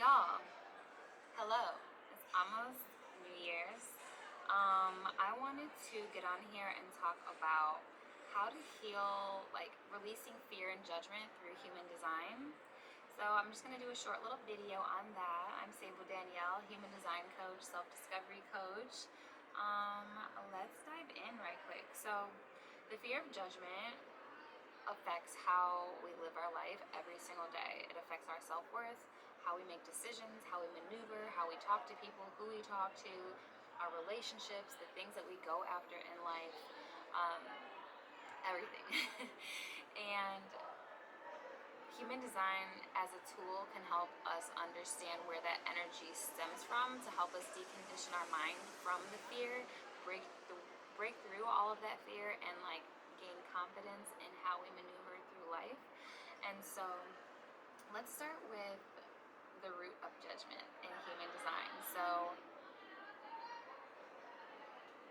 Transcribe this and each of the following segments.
Y'all, hello. It's almost New Year's. I wanted to get on here and talk about how to heal, like releasing fear and judgment through human design. So I'm just going to do a short little video on that. I'm Sable Danielle, human design coach, self-discovery coach. Let's dive in right quick. So the fear of judgment affects how we live our life every single day. It affects our self-worth, how we make decisions, how we maneuver, how we talk to people, who we talk to, our relationships, the things that we go after in life, um, everything. And human design as a tool can help us understand where that energy stems from to help us decondition our mind from the fear, break through all of that fear, and like gain confidence in how we maneuver through life. And so let's start with the root of judgment in human design. So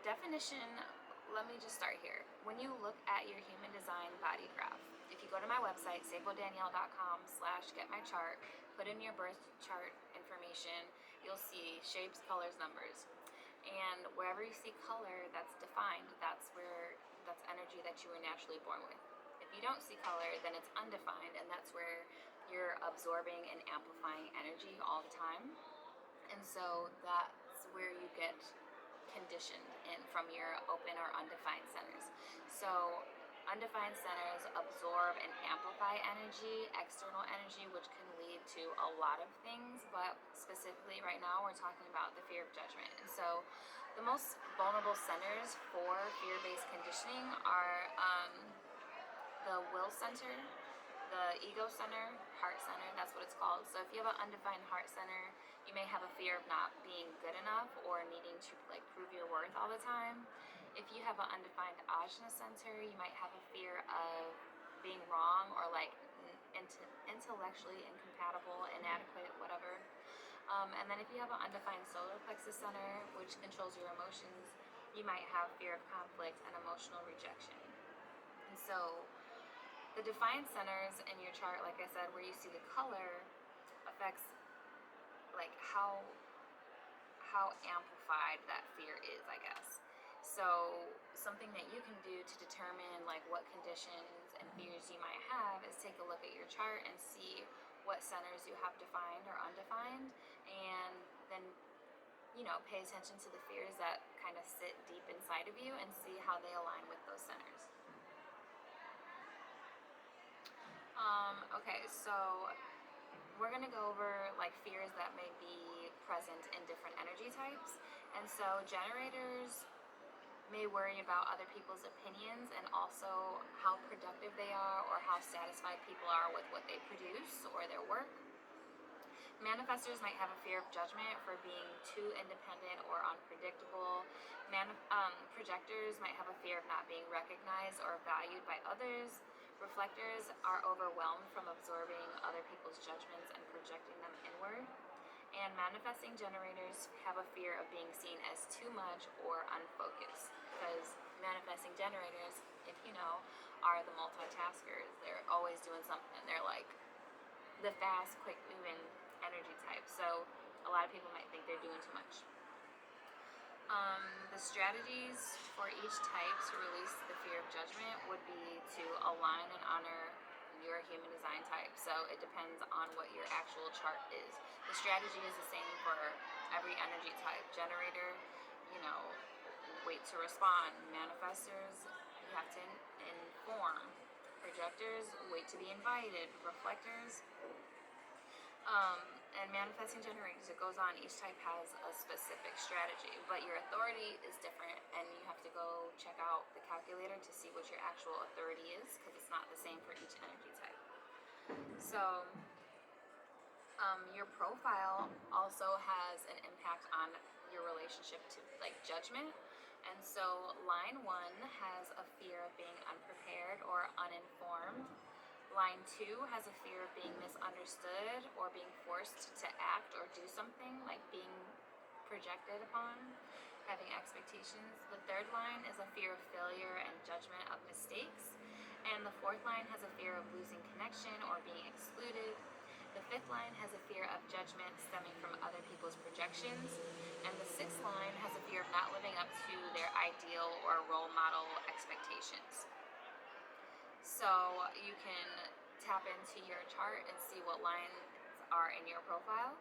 definition, let me just start here. When you look at your human design body graph, if you go to my website, sabledanielle.com/getmychart, put in your birth chart information, you'll see shapes, colors, numbers. And wherever you see color that's defined, that's energy that you were naturally born with. If you don't see color, then it's undefined, and that's where you're absorbing and amplifying energy all the time. And so that's where you get conditioned in from your open or undefined centers. So undefined centers absorb and amplify energy, external energy, which can lead to a lot of things, but specifically right now we're talking about the fear of judgment. And so the most vulnerable centers for fear-based conditioning are the will center, the ego center, heart center, that's what it's called. So if you have an undefined heart center, you may have a fear of not being good enough or needing to like prove your worth all the time. If you have an undefined ajna center, you might have a fear of being wrong or like intellectually incompatible, inadequate, whatever. And then if you have an undefined solar plexus center, which controls your emotions, you might have fear of conflict and emotional rejection. And so the defined centers in your chart, like I said, where you see the color, affects like how amplified that fear is, I guess. So something that you can do to determine like what conditions and fears you might have is take a look at your chart and see what centers you have defined or undefined, and then pay attention to the fears that kind of sit deep inside of you and see how they align with those centers. Okay, so we're going to go over like fears that may be present in different energy types. And so generators may worry about other people's opinions and also how productive they are or how satisfied people are with what they produce or their work. Manifestors might have a fear of judgment for being too independent or unpredictable. Projectors might have a fear of not being recognized or valued by others. Reflectors are overwhelmed from absorbing other people's judgments and projecting them inward. And manifesting generators have a fear of being seen as too much or unfocused, because manifesting generators, if you know, are the multitaskers. They're always doing something. They're like the fast, quick-moving energy type. So a lot of people might think they're doing too much. The strategies for each type to release the fear of judgment would be to align and honor your human design type. So it depends on what your actual chart is. The strategy is the same for every energy type. Generator, wait to respond. Manifestors, you have to inform. Projectors, wait to be invited. Reflectors, and manifesting generators, it goes on. Each type has a specific strategy, but your authority is different, and you have to go check out the calculator to see what your actual authority is, because it's not the same for each energy type. So your profile also has an impact on your relationship to like judgment. And so line 1 has a fear of being unprepared or uninformed. Line 2 has a fear of being misunderstood or being forced to act or do something, like being projected upon, having expectations. The third line is a fear of failure and judgment of mistakes. And the fourth line has a fear of losing connection or being excluded. The fifth line has a fear of judgment stemming from other people's projections, and the sixth line has a fear of not living up to their ideal or role model expectations. So you can tap into your chart and see what lines are in your profile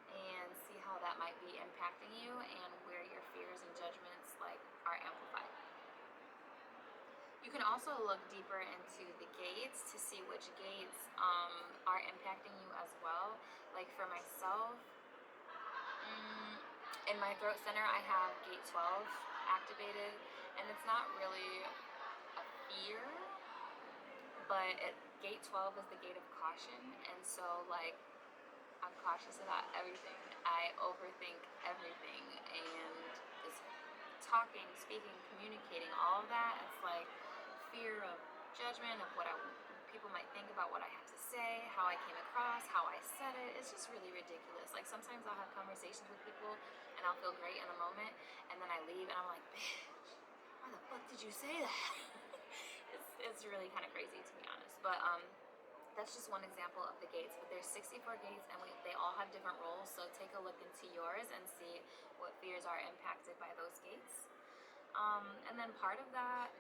and see how that might be impacting you and where your fears and judgments like are amplified. You can also look deeper into the gates to see which gates are impacting you as well. Like for myself, in my throat center, I have gate 12 activated, and it's not really a fear, but gate 12 is the gate of caution, and so like I'm cautious about everything. I overthink everything, and just talking, speaking, communicating, all of that, it's like fear of judgment, of what people might think about what I have to say, how I came across, how I said it. It's just really ridiculous. Like sometimes I'll have conversations with people and I'll feel great in a moment, and then I leave and I'm like, bitch, why the fuck did you say that? it's really kind of crazy, to be honest. But that's just one example of the gates. But there's 64 gates, and they all have different roles. So take a look into yours and see what fears are impacted by those gates. And then part of that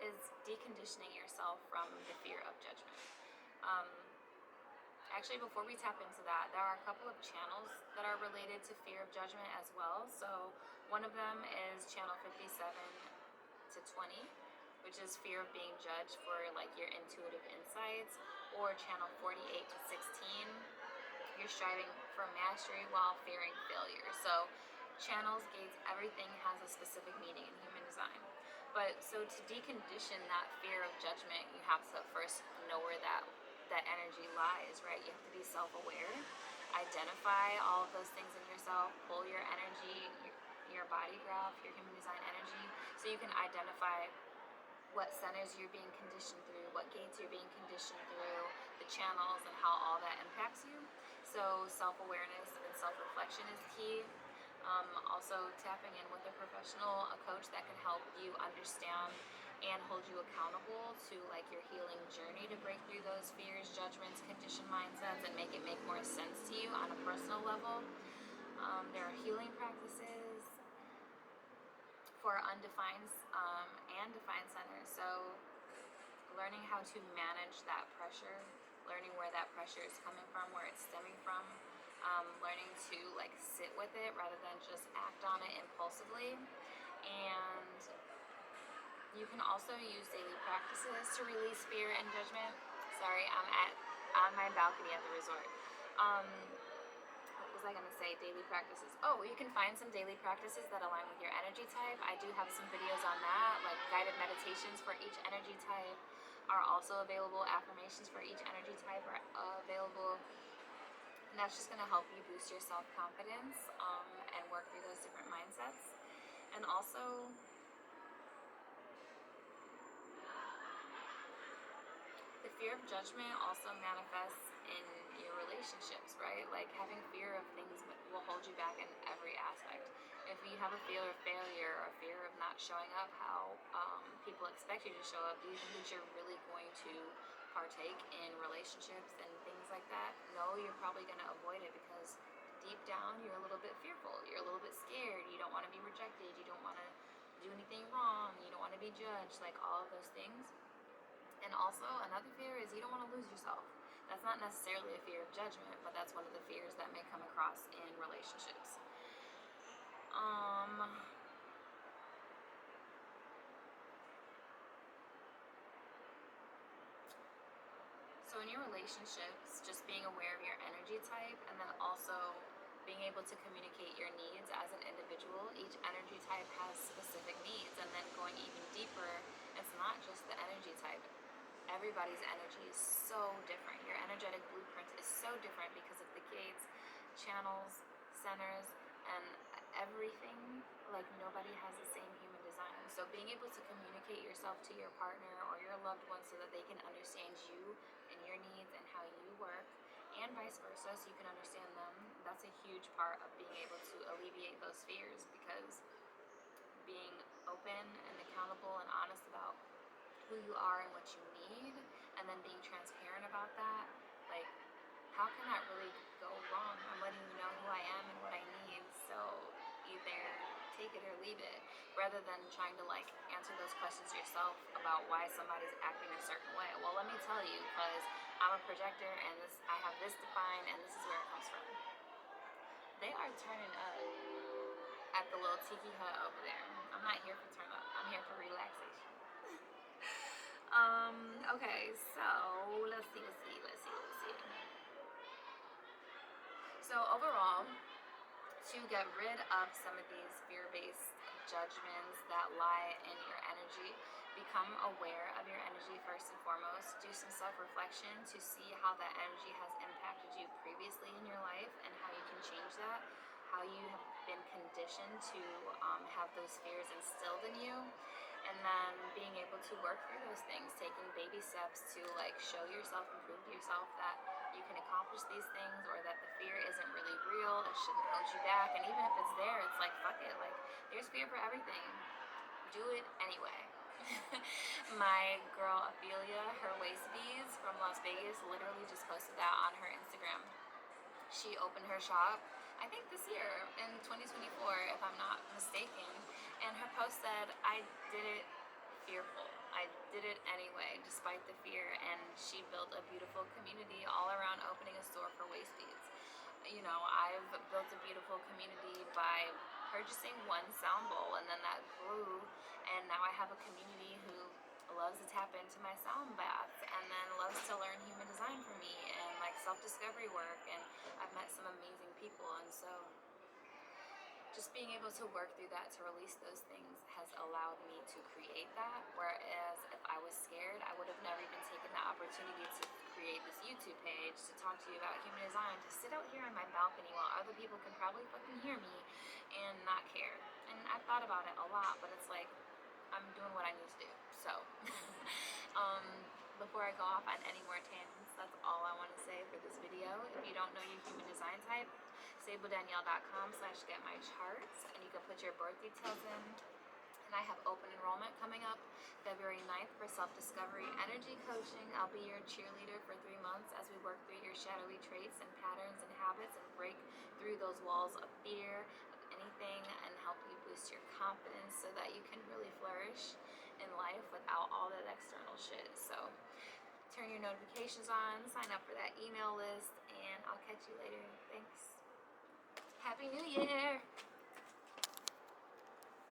is deconditioning yourself from the fear of judgment. Actually, before we tap into that, there are a couple of channels that are related to fear of judgment as well. So one of them is channel 57 to 20, which is fear of being judged for like your intuitive insights, or channel 48 to 16, you're striving for mastery while fearing failure. So channels, gates, everything has a specific meaning in human design. But so to decondition that fear of judgment, you have to first know where that energy lies, right? You have to be self-aware, identify all of those things in yourself, pull your energy, your body graph, your human design energy, so you can identify what centers you're being conditioned through, what gates you're being conditioned through, the channels, and how all that impacts you. So self-awareness and self-reflection is key. Also tapping in with a professional, a coach that can help you understand and hold you accountable to like your healing journey to break through those fears, judgments, conditioned mindsets, and make it make more sense to you on a personal level. There are healing practices for undefined and defined centers. So learning how to manage that pressure, learning where that pressure is coming from, where it's stemming from, learning to like sit with it rather than just act on it impulsively. And you can also use daily practices to release fear and judgment. Sorry, I'm on my balcony at the resort. What was I gonna say? Daily practices. Oh, you can find some daily practices that align with your energy type. I do have some videos on that, like guided meditations for each energy type are also available. Affirmations for each energy type are available. And that's just gonna help you boost your self-confidence and work through those different mindsets. And also, the fear of judgment also manifests in your relationships, right? Like having fear of things will hold you back in every aspect. If you have a fear of failure or a fear of not showing up how people expect you to show up, do you think that you're really going to partake in relationships and things like that? No, you're probably going to avoid it because deep down you're a little bit fearful. You're a little bit scared. You don't want to be rejected. You don't want to do anything wrong. You don't want to be judged, like all of those things. And also, another fear is you don't want to lose yourself. That's not necessarily a fear of judgment, but that's one of the fears that may come across in relationships. So in your relationships, just being aware of your energy type, and then also being able to communicate your needs as an individual. Each energy type has specific needs, and then going even deeper, it's not just the energy type. Everybody's energy is so different. Your energetic blueprint is so different because of the gates, channels, centers, and everything. Like nobody has the same human design. So being able to communicate yourself to your partner or your loved one so that they can understand you and your needs and how you work, and vice versa, so you can understand them, that's a huge part of being able to alleviate those fears, because being open and accountable and honest about who you are and what you need, and then being transparent about that, like, how how can that really go wrong? I'm letting you know who I am and what I need, so either take it or leave it, rather than trying to like answer those questions yourself about why somebody's acting a certain way. Well, let me tell you, because I'm a projector and this, I have this defined and this is where it comes from. They are turning up at the little tiki hut over there. I'm not here for turn up. I'm here for relaxation. Okay, so let's see. So overall, to get rid of some of these fear-based judgments that lie in your energy, become aware of your energy first and foremost. Do some self-reflection to see how that energy has impacted you previously in your life and how you can change that, how you have been conditioned to have those fears instilled in you, and then being able to work through those things, taking baby steps to like show yourself and prove to yourself that you can accomplish these things, or that the fear isn't really real, it shouldn't hold you back. And even if it's there, it's like, fuck it, like there's fear for everything, do it anyway. My girl Ophelia, her waist beads from Las Vegas, literally just posted that on her Instagram. She opened her shop, I think this year in 2024, if I'm not mistaken, and her post said, I did it fearful. I did it anyway, despite the fear, and she built a beautiful community all around opening a store for waist beads. You know, I've built a beautiful community by purchasing one sound bowl, and then that grew, and now I have a community who loves to tap into my sound baths, and then loves to learn human design from me and like self-discovery work, and I've met some amazing people. And so just being able to work through that, to release those things, has allowed me to create that. Whereas if I was scared, I would have never even taken the opportunity to create this YouTube page, to talk to you about human design, to sit out here on my balcony while other people can probably fucking hear me and not care. And I've thought about it a lot, but it's like, I'm doing what I need to do. So before I go off on any more tangents, that's all I want to say for this video. If you don't know your human design type, sabledanielle.com/getmycharts, and you can put your birth details in. And I have open enrollment coming up February 9th for self-discovery energy coaching. I'll be your cheerleader for 3 months as we work through your shadowy traits and patterns and habits, and break through those walls of fear of anything, and help you boost your confidence so that you can really flourish in life without all that external shit. So turn your notifications on, sign up for that email list, and I'll catch you later. Thanks. Happy New Year!